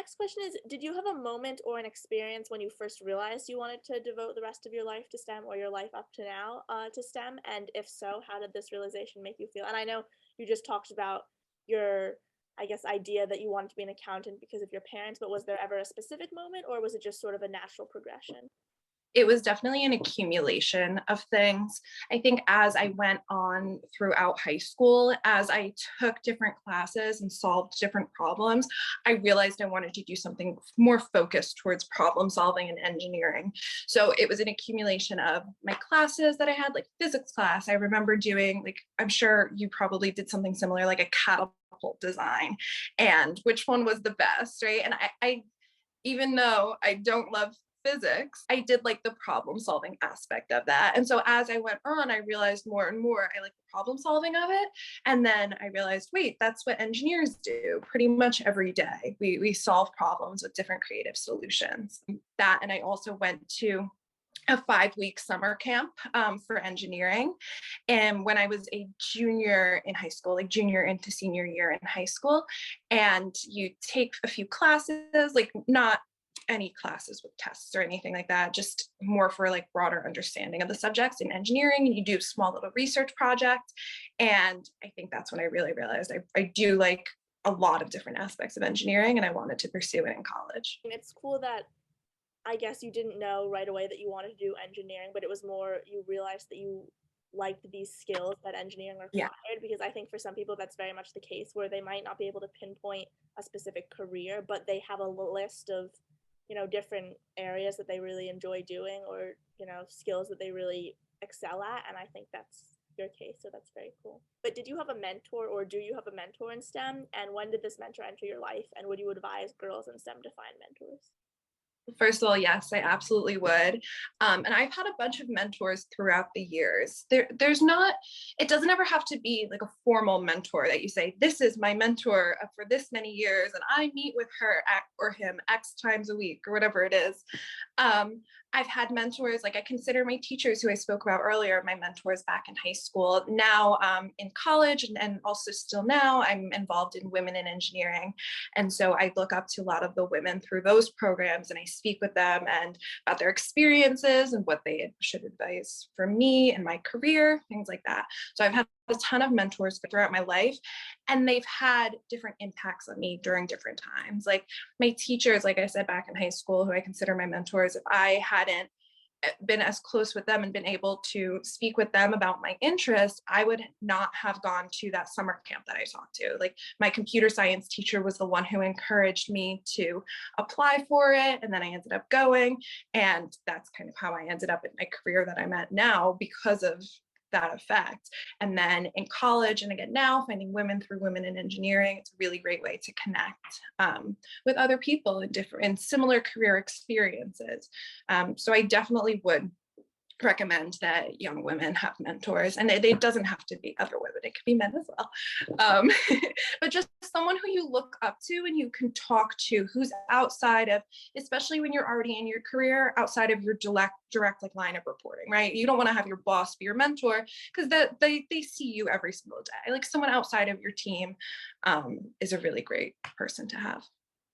next question is, did you have a moment or an experience when you first realized you wanted to devote the rest of your life to STEM or your life up to now to STEM? And if so, how did this realization make you feel? And I know you just talked about your, I guess, idea that you wanted to be an accountant because of your parents, but was there ever a specific moment or was it just sort of a natural progression? It was definitely an accumulation of things. I think as I went on throughout high school, as I took different classes and solved different problems, I realized I wanted to do something more focused towards problem solving and engineering. So it was an accumulation of my classes that I had, like physics class. I remember doing, like, I'm sure you probably did something similar, like a catapult design, and which one was the best, right? And I even though I don't love physics, I did like the problem solving aspect of that. And so as I went on, I realized more and more I like the problem solving of it. And then I realized, wait, that's what engineers do pretty much every day. We solve problems with different creative solutions. That, and I also went to a 5-week summer camp for engineering. And when I was a junior in high school, like junior into senior year in high school, and you take a few classes, like not any classes with tests or anything like that, just more for like broader understanding of the subjects in engineering. And you do small little research projects. And I think that's when I really realized I do like a lot of different aspects of engineering and I wanted to pursue it in college. And it's cool that I guess you didn't know right away that you wanted to do engineering, but it was more you realized that you liked these skills that engineering Yeah. required, because I think for some people that's very much the case where they might not be able to pinpoint a specific career, but they have a list of, different areas that they really enjoy doing or, skills that they really excel at. And I think that's your case. So that's very cool. But did you have a mentor or do you have a mentor in STEM? And when did this mentor enter your life? And would you advise girls in STEM to find mentors? First of all, yes, I absolutely would. And I've had a bunch of mentors throughout the years. There's not, it doesn't ever have to be like a formal mentor that you say, this is my mentor for this many years, and I meet with her or him X times a week or whatever it is. I've had mentors, like I consider my teachers who I spoke about earlier, my mentors back in high school. Now in college and also still now, I'm involved in women in engineering. And so I look up to a lot of the women through those programs and I speak with them and about their experiences and what they should advise for me and my career, things like that. So I've had a ton of mentors throughout my life and they've had different impacts on me during different times. Like my teachers, like I said, back in high school, who I consider my mentors, if I hadn't been as close with them and been able to speak with them about my interests, I would not have gone to that summer camp that I talked to. Like my computer science teacher was the one who encouraged me to apply for it. And then I ended up going. And that's kind of how I ended up in my career that I'm at now because of that effect. And then in college, and again now, finding women through women in engineering, it's a really great way to connect with other people in different and similar career experiences. So I definitely would recommend that young women have mentors, and it doesn't have to be other women, it could be men as well, but just someone who you look up to and you can talk to, who's outside of, especially when you're already in your career, outside of your direct like line of reporting, right? You don't want to have your boss be your mentor because they see you every single day. Like someone outside of your team is a really great person to have.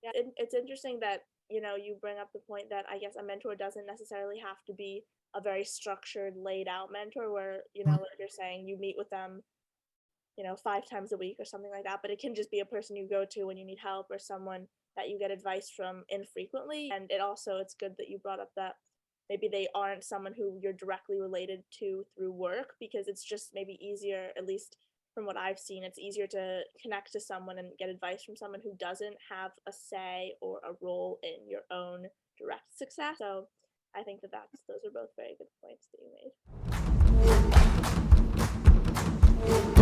Yeah, it's interesting that you bring up the point that I guess a mentor doesn't necessarily have to be a very structured, laid out mentor where, like you're saying, you meet with them, 5 times a week or something like that. But it can just be a person you go to when you need help or someone that you get advice from infrequently. And it's good that you brought up that maybe they aren't someone who you're directly related to through work, because it's just maybe easier, at least from what I've seen, it's easier to connect to someone and get advice from someone who doesn't have a say or a role in your own direct success. So I think those are both very good points that you made.